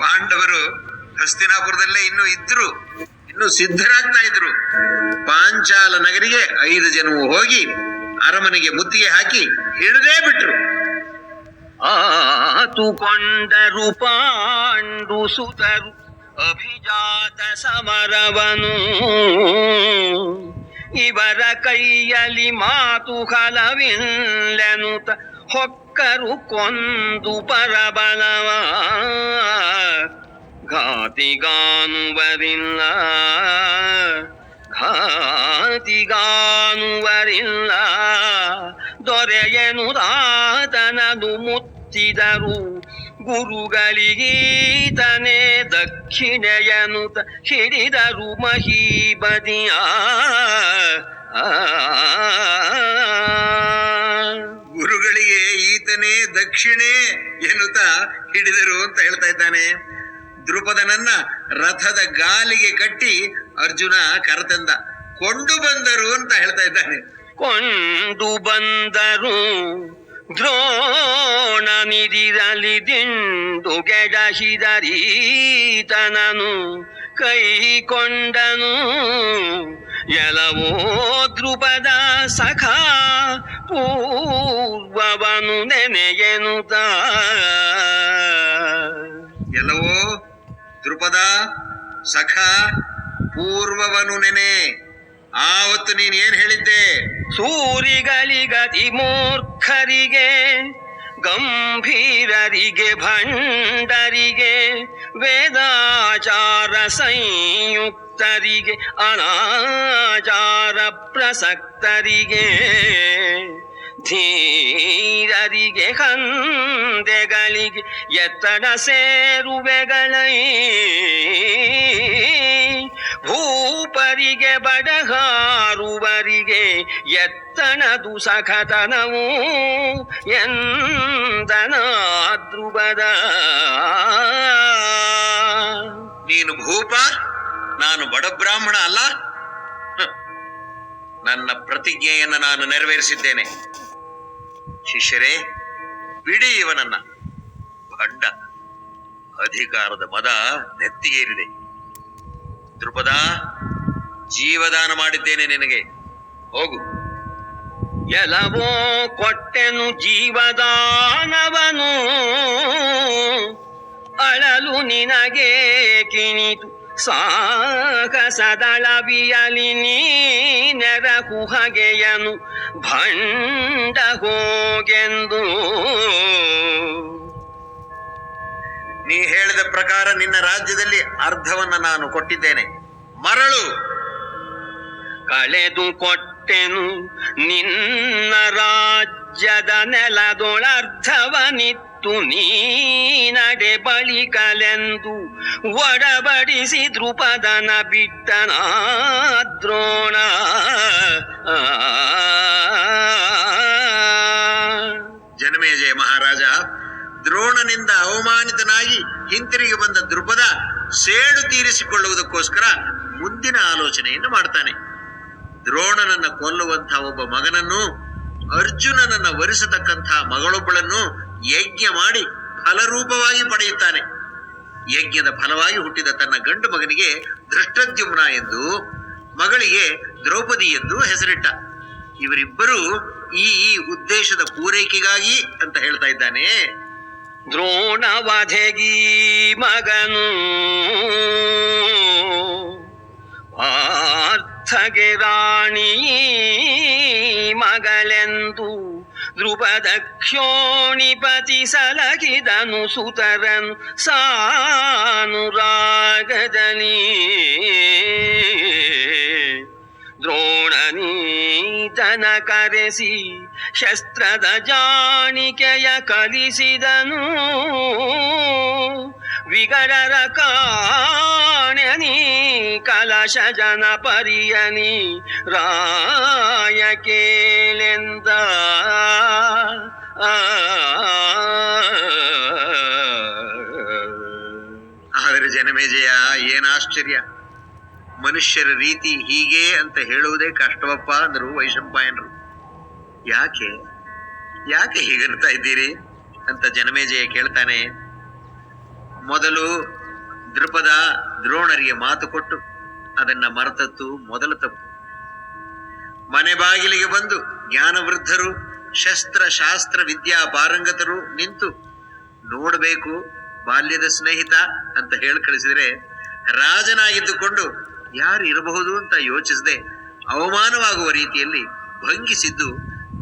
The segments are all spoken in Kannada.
ಪಾಂಡವರು ಹಸ್ತಿನಾಪುರದಲ್ಲೇ ಇನ್ನು ಸಿದ್ಧರಾಗ್ತಾ ಇದ್ರು. ಪಾಂಚಾಲ ನಗರಿಗೆ 5 ಜನವು ಹೋಗಿ ಅರಮನೆಗೆ ಮುತ್ತಿಗೆ ಹಾಕಿ ಹಿಡಿದೇ ಬಿಟ್ರು. ಆತುಕೊಂಡರು ಪಾಂಡು ಸುತರು ಅಭಿಜಾತ ಸಮರವನು. ಇವರ ಕೈಯಲ್ಲಿ ಮಾತು ಹಲವಿಲ್ಲೆನುತ ಹೊಕ್ಕರು ಕೊಂದು ಪರಬಲವ. ಘಾತಿಗಾನುವರಿಲ್ಲ ದೊರೆಯನುದಾತನದು ಮುತ್ತಿದರು. ಗುರುಗಳಿಗೀತನೇ ದಕ್ಷಿಣೆಯನುತ ಹಿಡಿದರು ಮಹೀಬದಿಯ. ಗುರುಗಳಿಗೆ ಈತನೇ ದಕ್ಷಿಣೆ ಎನ್ನುತ್ತಾ ಹಿಡಿದರು ಅಂತ ಹೇಳ್ತಾ ಇದ್ದಾನೆ. ದ್ರುಪದನನ್ನ ರಥದ ಗಾಲಿಗೆ ಕಟ್ಟಿ ಅರ್ಜುನ ಕರೆತಂದ. ಕೊಂಡು ಬಂದರು ಅಂತ ಹೇಳ್ತಾ ಇದ್ದಾನೆ. ಕೊಂಡು ಬಂದರು ದ್ರೋಣ ನಿದಿರಲಿ ದಿಂಡು ಗೆಡಹಿದರೀತನನು ಕೈಕೊಂಡನು. ಎಲವೋ ದ್ರುಪದ ಸಖ ಪೂರ್ವವನು ನೆನೆಯನುತ. ಎಲ್ಲವೋ ದ್ರುಪದ ಸಖ ಪೂರ್ವವನು ನೆನೆ. ಆವತ್ತು ನೀನ್ ಏನ್ ಹೇಳಿದ್ದೆ? ಸೂರಿಗಳಿಗತಿ ಮೂರ್ಖರಿಗೆ ಗಂಭೀರರಿಗೆ ಭಂಡರಿಗೆ ವೇದಾಚಾರ ಸಂಯುಕ್ತರಿಗೆ ಅನಾಚಾರ ಪ್ರಸಕ್ತರಿಗೆ ಧೀರರಿಗೆ ಹಂದೆಗಳಿಗೆ ಎತ್ತಡ ಸೇರುವೆಗಳೈ. ಭೂಪರಿಗೆ ಬಡಗಾರುವರಿಗೆ ಎತ್ತಣದು ಸಖತನವು ಎಂದನ ದ್ರುಪದ. ನೀನು ಭೂಪ, ನಾನು ಬಡ ಬ್ರಾಹ್ಮಣ ಅಲ್ಲ. ನನ್ನ ಪ್ರತಿಜ್ಞೆಯನ್ನು ನಾನು ನೆರವೇರಿಸಿದ್ದೇನೆ. ಶಿಷ್ಯರೇ, ಬಿಡಿ ಇವನನ್ನ. ಭಂಡ, ಅಧಿಕಾರದ ಮದ ನೆತ್ತಿಗೇರಿದೆ. ದ್ರುಪದ, ಜೀವದಾನ ಮಾಡಿದ್ದೇನೆ ನಿನಗೆ, ಹೋಗು. ಎಲವೋ ಕೊಟ್ಟೆನು ಜೀವದಾನವನು ಅಳಲು ನಿನಗೆ ಕಿಣಿತು. ಸಾಹಸದಳವಿಯಲಿ ನೀನೆರಕು ಹಗೆಯನು ಭಂಡ ಹೋಗೆಂದು. ನೀ ಹೇಳಿದ ಪ್ರಕಾರ ನಿನ್ನ ರಾಜ್ಯದಲ್ಲಿ ಅರ್ಧವನ್ನ ನಾನು ಕೊಟ್ಟಿದ್ದೇನೆ. ಮರಳು. ಕಳೆದು ಕೊಟ್ಟೆನು ನಿನ್ನ ರಾಜ್ಯದ ನೆಲದೊಳರ್ಧವನಿತ್ತು ನೀ ನಡೆ ಬಳಿಕಲೆಂದು ಒಡಬಡಿಸಿ ದ್ರುಪದನ ಬಿಟ್ಟನ ದ್ರೋಣ. ಜನಮೇಜಯ ಮಹಾರಾಜ, ದ್ರೋಣನಿಂದ ಅವಮಾನಿತನಾಗಿ ಹಿಂತಿರುಗಿ ಬಂದ ದ್ರುಪದ ಸೇಡು ತೀರಿಸಿಕೊಳ್ಳುವುದಕ್ಕೋಸ್ಕರ ಮುಂದಿನ ಆಲೋಚನೆಯನ್ನು ಮಾಡ್ತಾನೆ. ದ್ರೋಣನನ್ನ ಕೊಲ್ಲುವಂತಹ ಒಬ್ಬ ಮಗನನ್ನು, ಅರ್ಜುನನನ್ನ ವರಿಸತಕ್ಕಂತಹ ಮಗಳೊಬ್ಬಳನ್ನು ಯಜ್ಞ ಮಾಡಿ ಫಲರೂಪವಾಗಿ ಪಡೆಯುತ್ತಾನೆ. ಯಜ್ಞದ ಫಲವಾಗಿ ಹುಟ್ಟಿದ ತನ್ನ ಗಂಡು ಮಗನಿಗೆ ಧೃಷ್ಟದ್ಯುಮ್ನ ಎಂದು, ಮಗಳಿಗೆ ದ್ರೌಪದಿ ಎಂದು ಹೆಸರಿಟ್ಟ. ಇವರಿಬ್ಬರು ಈ ಉದ್ದೇಶದ ಪೂರೈಕೆಗಾಗಿ ಅಂತ ಹೇಳ್ತಾ ಇದ್ದಾನೆ. ದ್ರೋಣವಧೆಗೀ ಮಗನು ಪಾರ್ಥಗೆ ರಾಣಿ ಮಗಳೆಂದು ದ್ರುಪದ ಕ್ಷೋಣಿಪತಿ ಸಲಗಿದನು ಸುತರನು ಸಾನುರಾಗದಲ್ಲಿ. ದ್ರೋಣನೀತನ ಕರೆಸಿ ಶಸ್ತ್ರದ ಜಾಣಿಕೆಯ ಕಲಿಸಿದನು. ವಿಗಡರ ಕಾಣನಿ ಕಲಶ ಜನ ಪರಿಯನಿ ರಾಯ ಕೇಳೆಂದ. ಆದರೆ ಜನಮೇಜಯ, ಏನಾಶ್ಚರ್ಯ! ಮನುಷ್ಯರ ರೀತಿ ಹೀಗೆ ಅಂತ ಹೇಳುವುದೇ ಕಷ್ಟವಪ್ಪ ಅಂದರು ವೈಶಂಪಾಯನರು. ಯಾಕೆ ಯಾಕೆ ಹೀಗನ್ತಾ ಇದ್ದೀರಿ ಅಂತ ಜನಮೇಜಯ ಕೇಳ್ತಾನೆ. ಮೊದಲು ದೃಪದ ದ್ರೋಣರಿಗೆ ಮಾತು ಕೊಟ್ಟು ಅದನ್ನ ಮರೆತದ್ದು ಮೊದಲ ತಪ್ಪು. ಮನೆ ಬಾಗಿಲಿಗೆ ಬಂದು ಜ್ಞಾನವೃದ್ಧರು, ಶಸ್ತ್ರ ಶಾಸ್ತ್ರ ವಿದ್ಯಾ ಪಾರಂಗತರು ನಿಂತು ನೋಡಬೇಕು ಬಾಲ್ಯದ ಸ್ನೇಹಿತ ಅಂತ ಹೇಳಿ ಕಳಿಸಿದ್ರೆ, ರಾಜನಾಗಿದ್ದುಕೊಂಡು ಯಾರು ಇರಬಹುದು ಅಂತ ಯೋಚಿಸದೆ ಅವಮಾನವಾಗುವ ರೀತಿಯಲ್ಲಿ ಭಂಗಿಸಿದ್ದು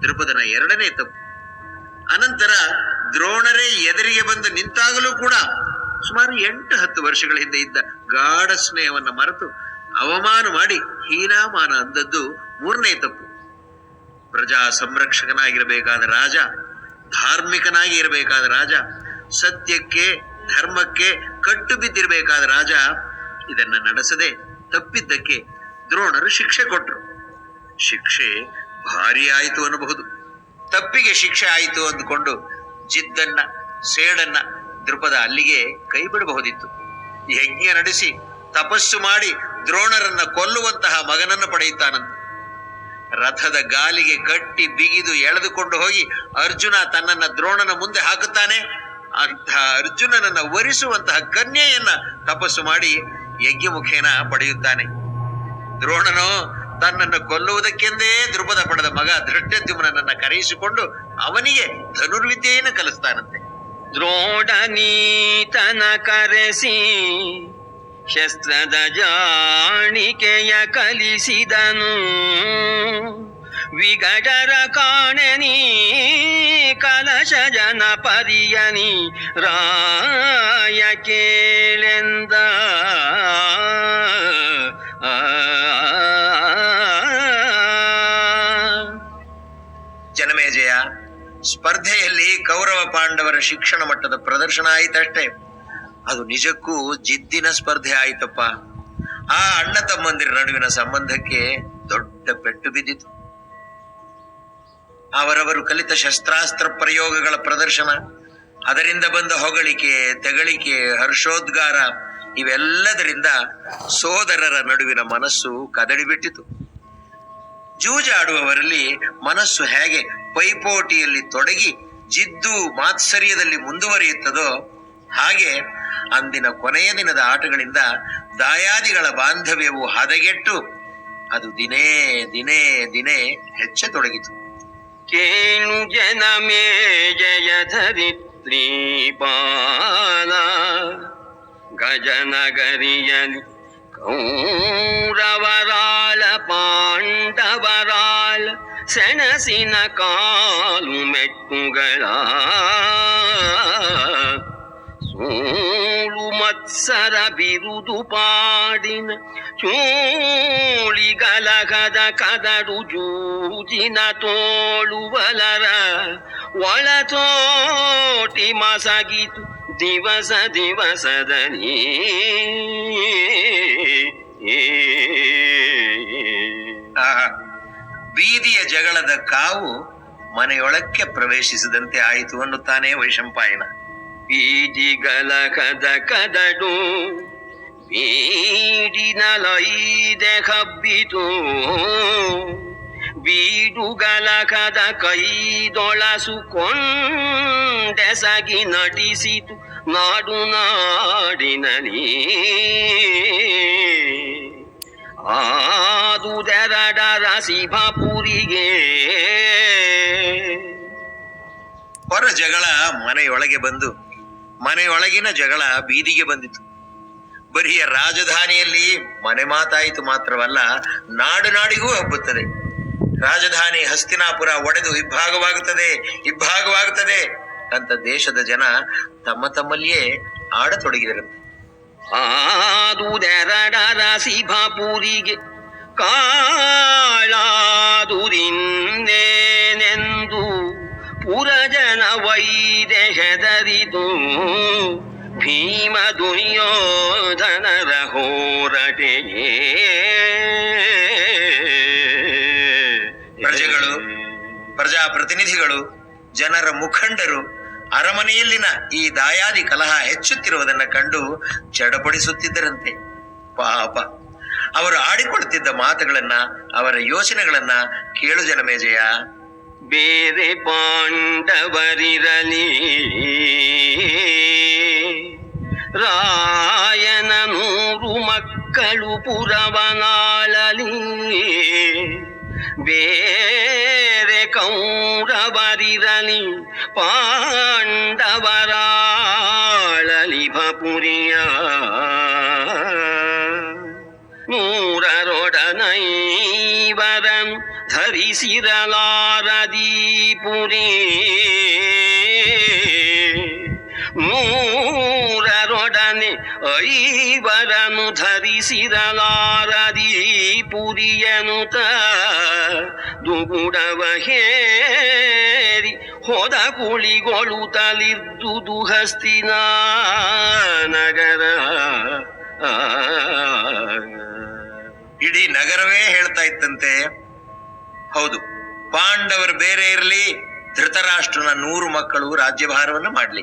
ದೃಪದನ ಎರಡನೇ ತಪ್ಪು. ಅನಂತರ ದ್ರೋಣರೇ ಎದುರಿಗೆ ಬಂದು ನಿಂತಾಗಲೂ ಕೂಡ ಸುಮಾರು 8-10 ವರ್ಷಗಳ ಹಿಂದೆ ಇದ್ದ ಗಾಢ ಸ್ನೇಹವನ್ನ ಮರೆತು ಅವಮಾನ ಮಾಡಿ ಹೀನಾಮಾನ ಅಂದದ್ದು ಮೂರನೇ ತಪ್ಪು. ಪ್ರಜಾ ಸಂರಕ್ಷಕನಾಗಿರಬೇಕಾದ ರಾಜ, ಧಾರ್ಮಿಕನಾಗಿ ಇರಬೇಕಾದ ರಾಜ, ಸತ್ಯಕ್ಕೆ ಧರ್ಮಕ್ಕೆ ಕಟ್ಟು ಬಿದ್ದಿರಬೇಕಾದ ರಾಜ ಇದನ್ನ ನಡೆಸದೆ ತಪ್ಪಿದ್ದಕ್ಕೆ ದ್ರೋಣರು ಶಿಕ್ಷೆ ಕೊಟ್ರು. ಶಿಕ್ಷೆ ಭಾರಿ ಆಯಿತು ಅನ್ನಬಹುದು. ತಪ್ಪಿಗೆ ಶಿಕ್ಷೆ ಆಯಿತು ಅಂದುಕೊಂಡು ಜಿದ್ದನ್ನ ಸೇಡನ್ನ ದೃಪದ ಅಲ್ಲಿಗೆ ಕೈ ಬಿಡಬಹುದಿತ್ತು. ಯಜ್ಞ ನಡೆಸಿ ತಪಸ್ಸು ಮಾಡಿ ದ್ರೋಣರನ್ನ ಕೊಲ್ಲುವಂತಹ ಮಗನನ್ನ ಪಡೆಯುತ್ತಾನಂತೆ. ರಥದ ಗಾಲಿಗೆ ಕಟ್ಟಿ ಬಿಗಿದು ಎಳೆದುಕೊಂಡು ಹೋಗಿ ಅರ್ಜುನ ತನ್ನನ್ನ ದ್ರೋಣನ ಮುಂದೆ ಹಾಕುತ್ತಾನೆ. ಅಂತಹ ಅರ್ಜುನನನ್ನ ವರಿಸುವಂತಹ ಕನ್ಯೆಯನ್ನ ತಪಸ್ಸು ಮಾಡಿ ಯಜ್ಞ ಮುಖೇನ ಪಡೆಯುತ್ತಾನೆ. ದ್ರೋಣನು ತನ್ನನ್ನು ಕೊಲ್ಲುವುದಕ್ಕೆಂದೇ ದೃಪದ ಪಡೆದ ಮಗ ಧೃಷ್ಟದ್ಯುಮ್ನನ್ನ ಕರೆಯಿಸಿಕೊಂಡು ಅವನಿಗೆ ಧನುರ್ವಿದ್ಯೆಯನ್ನು ಕಲಿಸ್ತಾನಂತೆ. ದ್ರೋಣನೀತನ ಕರೆಸಿ ಶಸ್ತ್ರದ ಜಾಣಿಕೆಯ ಕಲಿಸಿದನು. ವಿಗಡರ ಕಾಣೆನಿ ಕಲಶ ಜನ ಪರಿಯನಿ ರಾಯ ಕೇಳೆಂದ. ಜನಮೇಜಯ, ಸ್ಪರ್ಧೆಯಲ್ಲಿ ಕೌರವ ಪಾಂಡವರ ಶಿಕ್ಷಣ ಮಟ್ಟದ ಪ್ರದರ್ಶನ ಆಯಿತಷ್ಟೇ, ಅದು ನಿಜಕ್ಕೂ ಜಿದ್ದಿನ ಸ್ಪರ್ಧೆ ಆಯಿತಪ್ಪ. ಆ ಅಣ್ಣ ತಮ್ಮಂದಿರ ನಡುವಿನ ಸಂಬಂಧಕ್ಕೆ ದೊಡ್ಡ ಪೆಟ್ಟು ಬಿದ್ದಿತು. ಅವರವರು ಕಲಿತ ಶಸ್ತ್ರಾಸ್ತ್ರ ಪ್ರಯೋಗಗಳ ಪ್ರದರ್ಶನ, ಅದರಿಂದ ಬಂದ ಹೊಗಳಿಕೆ, ತೆಗಳಿಕೆ, ಹರ್ಷೋದ್ಗಾರ ಇವೆಲ್ಲದರಿಂದ ಸೋದರರ ನಡುವಿನ ಮನಸ್ಸು ಕದಡಿಬಿಟ್ಟಿತು. ಜೂಜಾಡುವವರಲ್ಲಿ ಮನಸ್ಸು ಹೇಗೆ ಪೈಪೋಟಿಯಲ್ಲಿ ತೊಡಗಿ ಜಿದ್ದು ಮಾತ್ಸರ್ಯದಲ್ಲಿ ಮುಂದುವರಿಯುತ್ತದೋ ಹಾಗೆ ಅಂದಿನ ಕೊನೆಯ ದಿನದ ಆಟಗಳಿಂದ ದಾಯಾದಿಗಳ ಬಾಂಧವ್ಯವು ಹದಗೆಟ್ಟು ಅದು ದಿನೇ ದಿನೇ ದಿನೇ ಹೆಚ್ಚತೊಡಗಿತು. ಕೇಳು ಜನಮೇ ಜಯ ಧರಿತ್ರಿ ಬಾಲ, ಗಜನಗರಿಯಲಿ ಕೌರವರಾಳ ಪಾಂಡವರಾಳ ಸೆಣಸಿನ ಕಾಲು ಮೆಟ್ಟುಗಳ ಸೋಳು ಮತ್ಸರ ಬಿರುದು ಪಾಡಿನ ಚೂಳಿಗಲಗದ ಕದಡು ಜೂಜಿನ ತೋಳುವಲರ ಒಳತೋಟಿ ಮಸಗಿತು ದಿವಸ ದಿವಸದಲ್ಲಿ. ಬೀದಿಯ ಜಗಳದ ಕಾವು ಮನೆಯೊಳಕ್ಕೆ ಪ್ರವೇಶಿಸಿದಂತೆ ಆಯಿತು ಅನ್ನುತ್ತಾನೆ ವೈಶಂಪಾಯನ. ಬೀದಿಗಳ ಕದಡು ಬೀಡಿನಲೈದೆ ಹಬ್ಬಿತು, ಬೀಡುಗಳ ಕೈದೊಳಸುಕೊಂಡೆಸಗಿ ನಟಿಸಿತು ನಾಡು ನಾಡಿನಲ್ಲಿ. ಆದುದೆರಡರ ಶಿವಪುರಿಗೆ ಹೊರ ಜಗಳ ಮನೆಯೊಳಗೆ ಬಂದು ಮನೆಯೊಳಗಿನ ಜಗಳ ಬೀದಿಗೆ ಬಂದಿತು. ಬರಿಯ ರಾಜಧಾನಿಯಲ್ಲಿ ಮನೆ ಮಾತಾಯಿತು ಮಾತ್ರವಲ್ಲ, ನಾಡು ನಾಡಿಗೂ ಹಬ್ಬುತ್ತದೆ. ರಾಜಧಾನಿ ಹಸ್ತಿನಾಪುರ ಒಡೆದು ಇಬ್ಬಾಗವಾಗುತ್ತದೆ ಅಂತ ದೇಶದ ಜನ ತಮ್ಮ ತಮ್ಮಲ್ಲಿಯೇ ಆಡತೊಡಗಿದರಂತೆ. ಆದುದೆರಡರ ಶಿವಪುರಿಗೆ ಕಾಳಾದುರಿಂದೇನೆಂದು ಪುರಜನ ವೈದೆ ಹೆದರಿದು. ಭೀಮ ದುರ್ಯೋಧನರ ಹೋರಟೆಯೇ ಪ್ರಜೆಗಳು, ಪ್ರಜಾಪ್ರತಿನಿಧಿಗಳು, ಜನರ ಮುಖಂಡರು ಅರಮನೆಯಲ್ಲಿನ ಈ ದಾಯಾದಿ ಕಲಹ ಹೆಚ್ಚುತ್ತಿರುವುದನ್ನ ಕಂಡು ಚಡಪಡಿಸುತ್ತಿದ್ದರಂತೆ. ಪಾಪ, ಅವರು ಆಡಿಕೊಳ್ತಿದ್ದ ಮಾತುಗಳನ್ನ, ಅವರ ಯೋಚನೆಗಳನ್ನ ಕೇಳು ಜನಮೇಜಯ. ರಾಯನ 100 ಮಕ್ಕಳು ಪುರವನಾಳಲಿ ಬೇರೆ ಕೌರವರಿರಲಿ ಪಾಂಡವರಾಳಲಿ ಭಪುರಿಯ 100ರೊಡನೈವರನು ಧರಿಸಿರಲಾರದಿ ಪುರಿ 100ರೊಡನೆ 5 ಧರಿಸಿರಲಾರದಿ ಪುರಿಯನುತ ದುಗುಡವ ಹೇರಿ ಹೋದ ಕುಳಿಗೊಳುತ್ತಲಿದ್ದುದು ಹಸ್ತಿನ ನಗರ. ಇಡೀ ನಗರವೇ ಹೇಳ್ತಾ ಇತ್ತಂತೆ, ಹೌದು, ಪಾಂಡವರು ಬೇರೆ ಇರಲಿ, ಧೃತರಾಷ್ಟ್ರನ 100 ಮಕ್ಕಳು ರಾಜ್ಯಭಾರವನ್ನು ಮಾಡ್ಲಿ.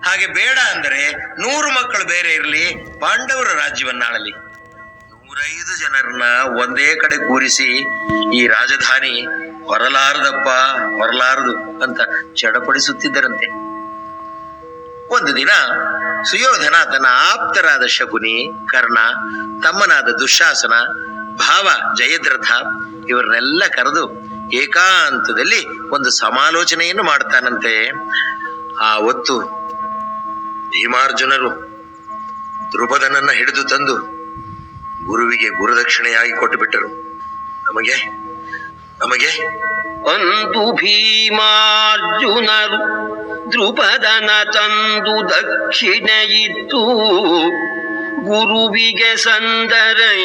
ಹಾಗೆ ಬೇಡ ಅಂದರೆ 100 ಮಕ್ಕಳು ಬೇರೆ ಇರಲಿ, ಪಾಂಡವರ ರಾಜ್ಯವನ್ನಾಳಲಿ. 105 ಜನರನ್ನ ಒಂದೇ ಕಡೆ ಕೂರಿಸಿ ಈ ರಾಜಧಾನಿ ಹೊರಲಾರದು ಅಂತ ಚಡಪಡಿಸುತ್ತಿದ್ದರಂತೆ. ಒಂದು ದಿನ ಸುಯೋಧನ ತನ್ನ ಆಪ್ತರಾದ ಶಕುನಿ, ಕರ್ಣ, ತಮ್ಮನಾದ ದುಶ್ಯಾಸನ, ಭಾವ ಜಯದ್ರಥ ಇವರನ್ನೆಲ್ಲ ಕರೆದು ಏಕಾಂತದಲ್ಲಿ ಒಂದು ಸಮಾಲೋಚನೆಯನ್ನು ಮಾಡ್ತಾನಂತೆ. ಆ ಹೊತ್ತು ಭೀಮಾರ್ಜುನರು ದ್ರುಪದನನ್ನ ಹಿಡಿದು ತಂದು ಗುರುವಿಗೆ ಗುರುದಕ್ಷಿಣೆಯಾಗಿ ಕೊಟ್ಟು ಬಿಟ್ಟರು. ನಮಗೆ ಅಂದು ಭೀಮಾರ್ಜುನರು ದ್ರುಪದನ ತಂದು ದಕ್ಷಿಣೆಯಿತ್ತು ಗುರುವಿಗೆ ಸಂದರೈ.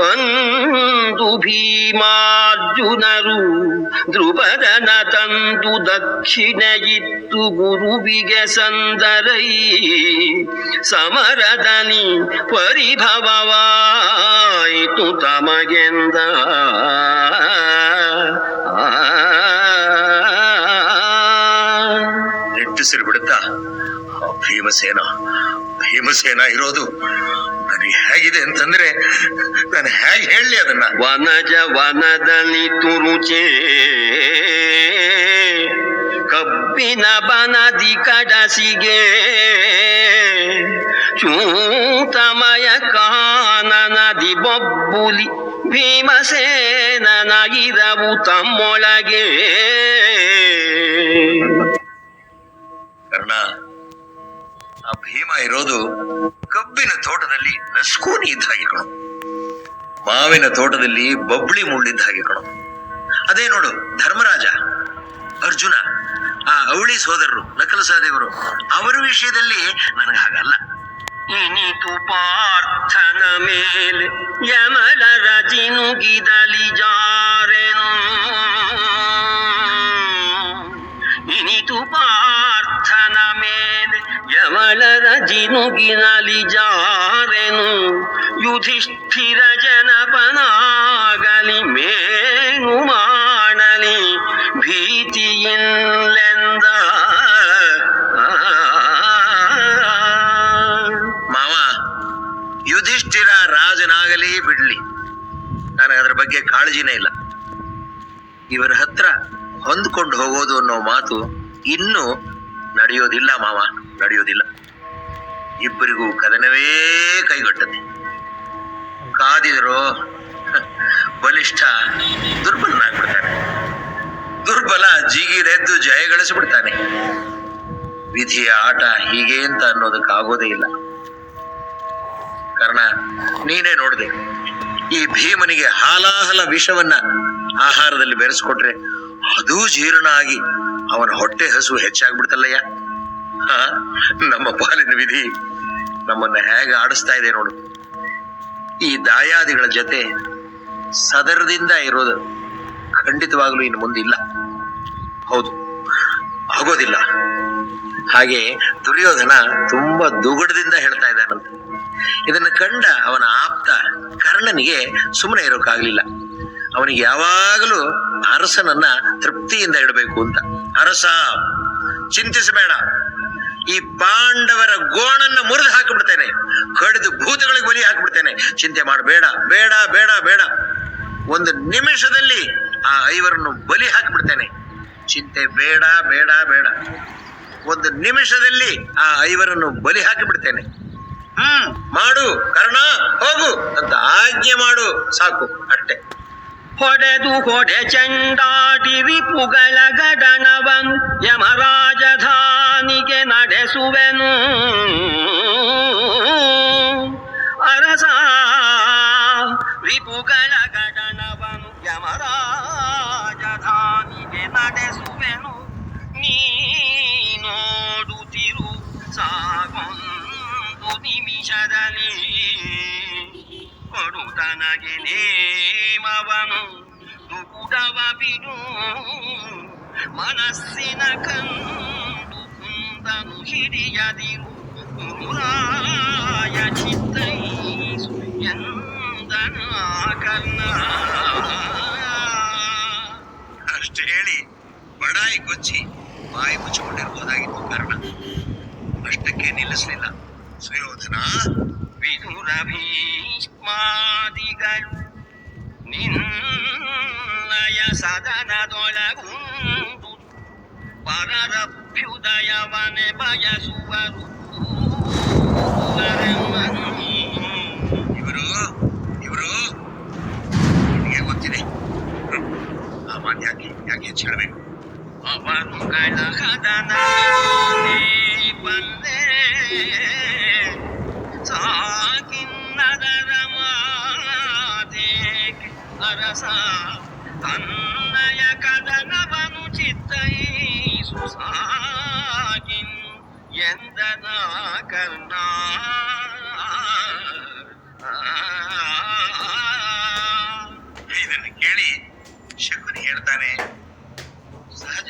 ಅಂದು ಭೀಮಾರ್ಜುನರು ದ್ರುಪದನ ತಂದು ದಕ್ಷಿಣೆಯಿತ್ತು ಗುರುವಿಗೆ ಸಂದರೈ. ಸಮರದಲ್ಲಿ ಪರಿಭವವಾಯಿತು ತಮಗೆಂದ. ನಿಟ್ಟುಸಿರು ಬಿಡುತ್ತಾ, ಭೀಮಸೇನ ಇರೋದು ನನಗೆ ಹೇಗಿದೆ ಅಂತಂದ್ರೆ ನಾನು ಹೇಗೆ ಹೇಳಲಿ ಅದನ್ನ. ವನದಲ್ಲಿ ತುರುಚೆ ಕಬ್ಬಿನ ಬನದಿ ಕಡಸಿಗೆ ಚೂತಮಯ ಕಾನನದಿ ಬೊಬ್ಬುಲಿ ಭೀಮಸೇನನ ಇರವು ತಮ್ಮೊಳಗೆ. ಕರ್ಣ, ಆ ಭೀಮ ಇರೋದು ಕಬ್ಬಿನ ತೋಟದಲ್ಲಿ ನಸ್ಕೋನಿ ಇದ್ದ ಹಾಗೆ ಕಣೋ, ಮಾವಿನ ತೋಟದಲ್ಲಿ ಬಬ್ಳಿ ಮುಳ್ಳಿದ್ದ ಹಾಗೆ ಕಣೋ. ಅದೇ ನೋಡು ಧರ್ಮರಾಜ, ಅರ್ಜುನ, ಆ ಅವಳಿ ಸೋದರರು, ನಕಲ ಸಹದೇವರು, ಅವರ ವಿಷಯದಲ್ಲಿ ನನಗೆ ಹಾಗಲ್ಲ. ಇನಿತು ಪಾರ್ಥನ ಮೇಲೆ ಯಮಲರ ಜಿನುಗಿದಲಿ ಜಾರೆನು. ಇನಿತು ಪಾರ್ಥನ ಮೇಲೆ ಯಮಲರ ಜಿನುಗಿನಲಿ ಜಾರೆನು. ಯುಧಿಷ್ಠಿರ ಜನಪನಾಗಲಿ ಮೇನು ಮಾಡಲಿ ಭೀತಿಯಿಲ್ಲೆಂದ. ಮಾವ, ಯುಧಿಷ್ಠಿರ ರಾಜನಾಗಲಿ ಬಿಡ್ಲಿ, ನನಗೆ ಅದರ ಬಗ್ಗೆ ಕಾಳಜಿನೇ ಇಲ್ಲ. ಇವರ ಹತ್ರ ಹೊಂದ್ಕೊಂಡು ಹೋಗೋದು ಅನ್ನೋ ಮಾತು ಇನ್ನೂ ನಡೆಯೋದಿಲ್ಲ ಮಾವ, ನಡೆಯೋದಿಲ್ಲ. ಇಬ್ಬರಿಗೂ ಕದನವೇ ಕೈಗಟ್ಟದೆ. ಕಾದಿರೋ ಬಲಿಷ್ಠ ದುರ್ಬಲನಾಗ್ಬಿಡ್ತಾನೆ, ದುರ್ಬಲ ಜಿಗಿದೆದ್ದು ಜಯ ಗಳಿಸ್ಬಿಡ್ತಾನೆ. ವಿಧಿಯ ಆಟ ಹೀಗೆ ಅಂತ ಅನ್ನೋದಕ್ಕಾಗೋದೇ ಇಲ್ಲ. ಕಾರಣ ನೀನೇ ನೋಡ್ದೆ, ಈ ಭೀಮನಿಗೆ ಹಾಲಾಹಲ ವಿಷವನ್ನ ಆಹಾರದಲ್ಲಿ ಬೆರೆಸ್ಕೊಟ್ರೆ ಅದೂ ಜೀರ್ಣ ಆಗಿ ಅವನ ಹೊಟ್ಟೆ ಹಸು ಹೆಚ್ಚಾಗ್ಬಿಡ್ತಲ್ಲಯ್ಯ. ನಮ್ಮ ಪಾಲಿನ ವಿಧಿ ನಮ್ಮನ್ನ ಹೇಗೆ ಆಡಿಸ್ತಾ ಇದೆ ನೋಡು. ಈ ದಾಯಾದಿಗಳ ಜೊತೆ ಸದರದಿಂದ ಇರೋದು ಖಂಡಿತವಾಗ್ಲೂ ಇನ್ನು ಮುಂದಿಲ್ಲ. ಹೌದು, ಆಗೋದಿಲ್ಲ. ಹಾಗೆ ದುರ್ಯೋಧನ ತುಂಬಾ ದುಗುಡದಿಂದ ಹೇಳ್ತಾ ಇದ್ದಾನಂತೆ. ಇದನ್ನ ಕಂಡ ಅವನ ಆಪ್ತ ಕರ್ಣನಿಗೆ ಸುಮ್ಮನೆ ಇರೋಕ್ಕಾಗ್ಲಿಲ್ಲ. ಅವನಿಗೆ ಯಾವಾಗಲೂ ಅರಸನನ್ನ ತೃಪ್ತಿಯಿಂದ ಇಡಬೇಕು ಅಂತ. ಅರಸ, ಚಿಂತಿಸಬೇಡ, ಈ ಪಾಂಡವರ ಗೋಣನ್ನ ಮುರಿದು ಹಾಕಿಬಿಡ್ತೇನೆ, ಕಡಿದು ಭೂತಗಳಿಗೆ ಬಲಿ ಹಾಕಿಬಿಡ್ತೇನೆ. ಚಿಂತೆ ಮಾಡಬೇಡ, ಬೇಡ ಬೇಡ ಬೇಡ. ಒಂದು ನಿಮಿಷದಲ್ಲಿ ಆ 5 ಬಲಿ ಹಾಕಿಬಿಡ್ತೇನೆ. ಚಿಂತೆ ಬೇಡ ಬೇಡ ಬೇಡ. ಒಂದು ನಿಮಿಷದಲ್ಲಿ ಆ ಐವರನ್ನು ಬಲಿ ಹಾಕಿ ಬಿಡ್ತೇನೆ. ಮಾಡು ಕರ್ಣ, ಹೋಗು ಅಂತ ಆಜ್ಞೆ ಮಾಡು, ಸಾಕು, ಅಷ್ಟೇ. ಹೊಡೆದು ಹೊಡೆ ಚಂಡಾಡಿ ರಿಪುಗಳ ಗಡನವನು ಯಮರಾಜಧಾನಿಗೆ ನಡೆಸುವೆನು. ಅರಸ ರಿಪುಗಳ ಗಡನವನು ಯಮರಾಜಧಾನಿಗೆ ನಡೆಸುವೆನು. ನೀ ನೋಡುತ್ತಿರು ಸಾಗೊಂದು ನಿಮಿಷದಲ್ಲಿ ಕೊಡು ತನಗೆ ನೇಮವನು ದುಗುಡವ ಬಿಡು. ಮನಸ್ಸಿನ ಕಂಡು ಕುಂದನು ಹಿಡಿಯದಿರು. ಗುರುರಾಯ ಚಿತ್ತೈಸು ಎಂದನ ಕರ್ಣ. ಅಷ್ಟು ಹೇಳಿ ಬಡಾಯಿ ಕೊಚ್ಚಿ ಬಾಯಿ ಮುಚ್ಚಿಕೊಂಡಿರ್ಬೋದಾಗಿತ್ತು ಕರ್ಣ. ಅಷ್ಟಕ್ಕೆ ನಿಲ್ಲಿಸಲಿಲ್ಲ ಸುಯೋಧನ. ವಿದುರ ಭೀಷ್ಮಾದಿಗಳು ನಿನ್ನಯ ಸದನದೊಳಗುಂದು ಪರರಭ್ಯುದಯವನೆ ಬಯಸುವರು. ಇವರು ನಿಮಗೆ ಗೊತ್ತಿದೆ. ಆ ಮಾತು ಯಾಕೆ ಹೆಚ್ಚು ಹೇಳಬೇಕು? ಅವರುಗಳ ಹದನ ಬಂದೆ ಸಾಕಿನ್ನದರ ಮಾತೇಕೆ ಅರಸ ತನ್ನಯ ಕದನವನು ಚಿತ್ತೈಸು ಸಾಕಿನ್ ಎಂದನ ಕರ್ಣ. ಇದನ್ನು ಕೇಳಿ ಶಕುನಿ ಹೇಳ್ತಾನೆ, ಸಹಜ,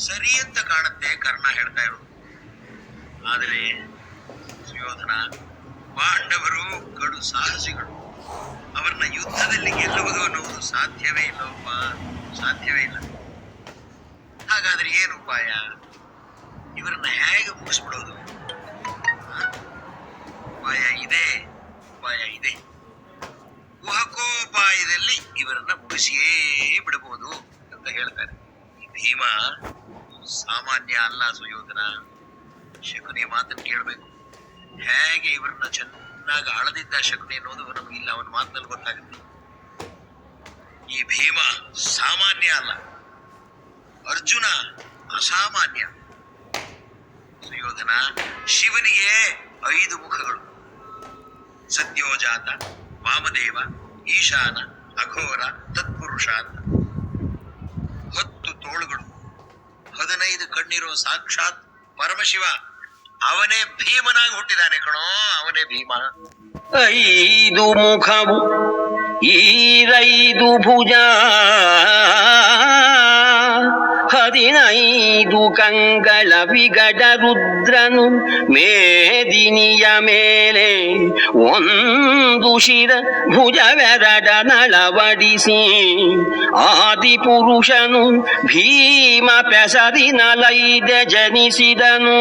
ಸರಿ ಅಂತ ಕಾಣುತ್ತೆ ಕರ್ಣ ಹೇಳ್ತಾ ಇರೋದು. ಆದರೆ ಸುಯೋಧನ, ಪಾಂಡವರು ಕಡು ಸಾಹಸಿಗಳು. ಅವರನ್ನ ಯುದ್ಧದಲ್ಲಿ ಗೆಲ್ಲುವುದು ಅನ್ನುವುದು ಸಾಧ್ಯವೇ ಇಲ್ಲ. ಹಾಗಾದ್ರೆ ಏನು ಉಪಾಯ? ಇವರನ್ನ ಹೇಗೆ ಮುಗಿಸ್ಬಿಡೋದು? ಉಪಾಯ ಇದೆ. ಕುಹಕೋಪಾಯದಲ್ಲಿ ಇವರನ್ನ ಮುಗಿಸಿಯೇ ಬಿಡಬಹುದು ಅಂತ ಹೇಳ್ತಾರೆ. ಭೀಮ ಸಾಮಾನ್ಯ ಅಲ್ಲ ಸುಯೋಧನ. ಶಕುನಿಯ ಮಾತನ್ನು ಕೇಳಬೇಕು. ಹೇಗೆ ಇವರನ್ನ ಚೆನ್ನಾಗಿ ಆಳದಿದ್ದ ಶಕುನಿ ಅನ್ನೋದು ನಮಗಿಲ್ಲ, ಅವನ ಮಾತಿನಲ್ಲಿ ಗೊತ್ತಾಗುತ್ತೆ. ಈ ಭೀಮ ಸಾಮಾನ್ಯ ಅಲ್ಲ, ಅರ್ಜುನ ಅಸಾಮಾನ್ಯ. ಸುಯೋಧನ, ಶಿವನಿಗೆ 5 ಮುಖಗಳು: ಸದ್ಯೋಜಾತ, ವಾಮದೇವ, ಈಶಾನ, ಅಘೋರ, ತತ್ಪುರುಷ ಅಂತ. 10 ತೋಳುಗಳು, 15 ಕಣ್ಣಿರೋ ಸಾಕ್ಷಾತ್ ಪರಮಶಿವ. ಅವನೇ ಭೀಮನಾಗಿ ಹುಟ್ಟಿದಾನೆ ಕಣೋ, ಅವನೇ ಭೀಮ. 5 ಮುಖವು 5 ಭುಜ 15 ಕಂಗಳ ವಿಗಡ ರುದ್ರನು ಮೇದಿನಿಯ ಮೇಲೆ 1 ಶಿರ ಭುಜವೆರಡ ನಳವಡಿಸಿ ಆದಿಪುರುಷನು ಭೀಮ ಪೆಸರಿನಲೈದೆ ಜನಿಸಿದನು.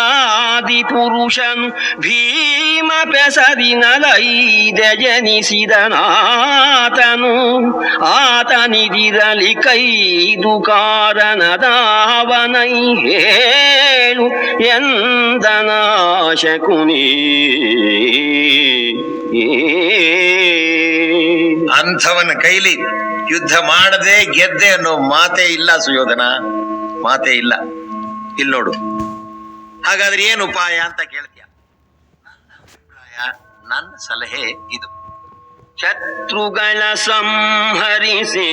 ಆದಿಪುರುಷನು ಭೀಮ ಪೆಸರಿನಲೈದೆ ಜನಿಸಿದನಾತನು. ಆತನಿದಿರಲಿ 5 ಕಾರಣದಾವನೈ ಹೇಳು ಎಂದನ ಶಕುನಿ. ಅಂಥವನ ಕೈಲಿ ಯುದ್ಧ ಮಾಡದೆ ಗೆದ್ದೆ ಅನ್ನೋ ಮಾತೇ ಇಲ್ಲ ಸುಯೋಧನ, ಮಾತೇ ಇಲ್ಲ. ಇಲ್ಲಿ ನೋಡು, ಹಾಗಾದ್ರೆ ಏನು ಉಪಾಯ ಅಂತ ಕೇಳ್ತೀಯ? ನನ್ನ ಅಭಿಪ್ರಾಯ, ನನ್ನ ಸಲಹೆ ಇದು. ಶತ್ರುಗಳ ಸಂಹರಿಸಿ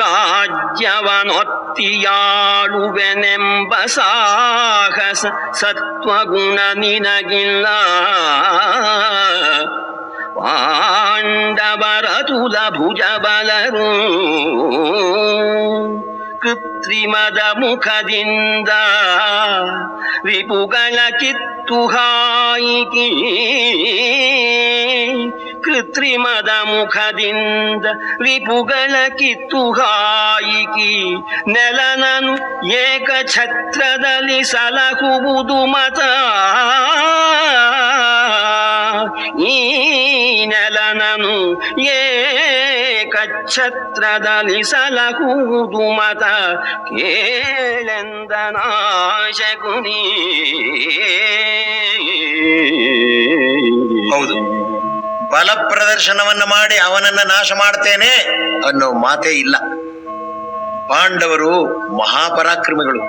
ರಾಜ್ಯವನೊತ್ತಿಯಾಳುವೆನೆಂಬ ಸಾಹಸ ಸತ್ವಗುಣ ನಿನಗಿಲ್ಲ. ಪಾಂಡವರ ತುಲ ಭುಜ ಬಲರು ಕೃತ್ರಿಮದ ಮುಖದಿಂದ ರಿಪುಗಳ ಕಿತ್ತು ಹಾಯಿಕಿ. ಕೃತ್ರಿಮದ ಮುಖದಿಂದ ರಿಪುಗಳ ಕಿತ್ತು ಹಾಯಿಕಿ ನೆಲನನು ಏಕಛತ್ರದಲ್ಲಿ ಸಲಹುವುದು ಮತ. ಈ ನೆಲನನು ಏಕ ಏಕಛತ್ರದಲ್ಲಿ ಸಲಹುವುದು ಮತ ಕೇಳೆಂದ ನಾಶಕುನಿ. ಹೌದು, ಬಲ ಪ್ರದರ್ಶನವನ್ನ ಮಾಡಿ ಅವನನ್ನ ನಾಶ ಮಾಡ್ತೇನೆ ಅನ್ನೋ ಮಾತೇ ಇಲ್ಲ. ಪಾಂಡವರು ಮಹಾಪರಾಕ್ರಮಿಗಳು,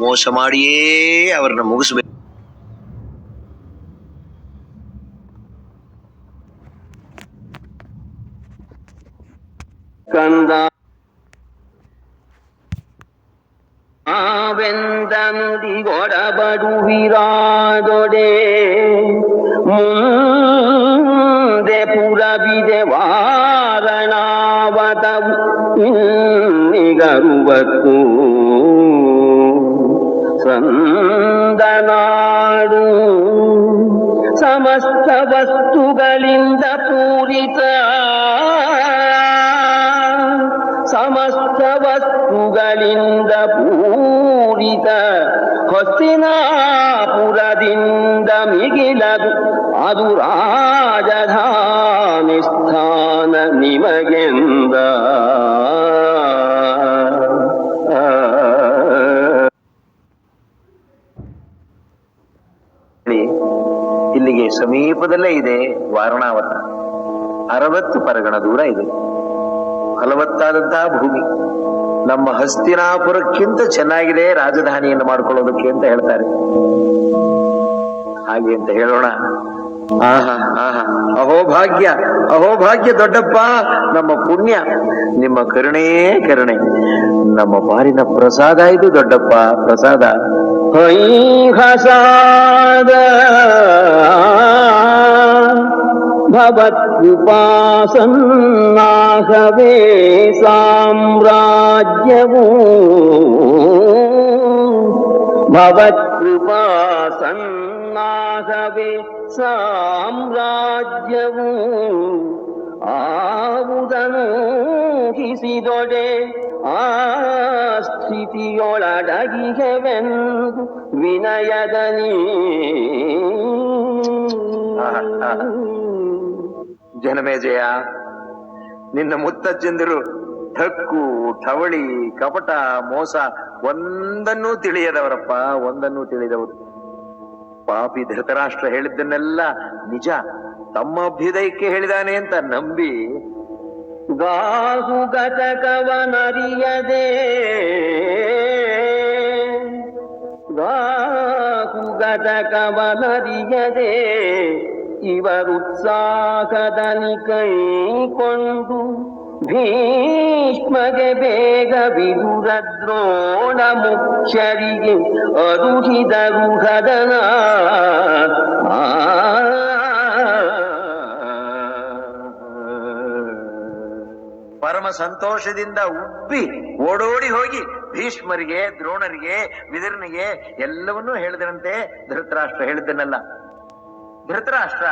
ಮೋಸ ಮಾಡಿಯೇ ಅವರನ್ನ ಮುಗಿಸ್ಬೇಕು. ಕಂದ ಆವೆಂದ ನುಡಿಗೊಡಬಡುವಿರಾದೊಡೆ ಮುಂದೆ ಪುರವಿದೆ ವಾರಣಾವತವು ಇನ್ನಿಗರುವಕ್ಕೂ ಸಂದನಾಡು ಸಮಸ್ತ ವಸ್ತುಗಳಿಂದ ಪೂರಿತ, ಸಮಸ್ತ ವಸ್ತುಗಳಿಂದ ಪೂರಿತ ಹಸ್ತಿನಾಪುರದಿಂದ ಮಿಗಿಲದು ಅದು ರಾಜಧಾನಿ ಸ್ಥಾನ ನಿಮಗೆಂದ. ಇಲ್ಲಿಗೆ ಸಮೀಪದಲ್ಲೇ ಇದೆ ವಾರಣಾವತ, 60 ಪರಗಣ ದೂರ ಇದೆ. ಫಲವತ್ತಾದಂತಹ ಭೂಮಿ. ನಮ್ಮ ಹಸ್ತಿನಾಪುರಕ್ಕಿಂತ ಚೆನ್ನಾಗಿದೆ ರಾಜಧಾನಿಯನ್ನು ಮಾಡಿಕೊಳ್ಳೋದಕ್ಕೆ ಅಂತ ಹೇಳ್ತಾರೆ. ಹಾಗೆ ಅಂತ ಹೇಳೋಣ. ಆಹಾ ಆಹಾ, ಅಹೋಭಾಗ್ಯ ಅಹೋಭಾಗ್ಯ ದೊಡ್ಡಪ್ಪ, ನಮ್ಮ ಪುಣ್ಯ, ನಿಮ್ಮ ಕರುಣೆಯೇ ಕರುಣೆ, ನಮ್ಮ ಪಾಲಿನ ಪ್ರಸಾದ ಇದು ದೊಡ್ಡಪ್ಪ, ಪ್ರಸಾದ. ಹೈಹಸಾದ ಭವತ್ಕೃಪಾಸನ್ನಾಹವೇ ಸಾಮ್ರಾಜ್ಯವೂ, ಭವತ್ಕೃಪಾಸನ್ನಾಹವೇ ಸಾಮ್ರಾಜ್ಯವೂ ಆವುದನು ಹಿಸಿದೊಡೆ ಆ ಸ್ಥಿತಿಯೊಳಡಗಿಗೆವೆಂದು ವಿನಯದನಿ. ಜನಮೇಜಯ, ನಿನ್ನ ಮುತ್ತಜ್ಜಂದಿರು ಠಕ್ಕು ಠವಳಿ ಕಪಟ ಮೋಸ ಒಂದನ್ನೂ ತಿಳಿಯದವರಪ್ಪ, ಒಂದನ್ನೂ ತಿಳಿದವರು. ಪಾಪಿ ಧೃತರಾಷ್ಟ್ರ ಹೇಳಿದ್ದನ್ನೆಲ್ಲ ನಿಜ, ತಮ್ಮ ಅಭ್ಯುದಯಕ್ಕೆ ಹೇಳಿದಾನೆ ಅಂತ ನಂಬಿ ಗಾಹುಗತಕವನರಿಯದೆ ಗಾಹುಗತಕವನರಿಯದೆ ಇವರುತ್ಸಾಹದಲ್ಲಿ ಕೈಕೊಂಡು ಭೀಷ್ಮಗೆ ಬೇಗ ವಿದುರ ದ್ರೋಣ ಮುಖ್ಯರಿಗೆ ಅರುಹಿದರು ಹದನ. ಪರಮ ಸಂತೋಷದಿಂದ ಉಬ್ಬಿ ಓಡೋಡಿ ಹೋಗಿ ಭೀಷ್ಮರಿಗೆ ದ್ರೋಣರಿಗೆ ವಿದುರನಿಗೆ ಎಲ್ಲವನ್ನೂ ಹೇಳಿದರಂತೆ ಧೃತರಾಷ್ಟ್ರ ಹೇಳಿದ್ದನ್ನೆಲ್ಲ. ಧೃತರಾಷ್ಟ್ರ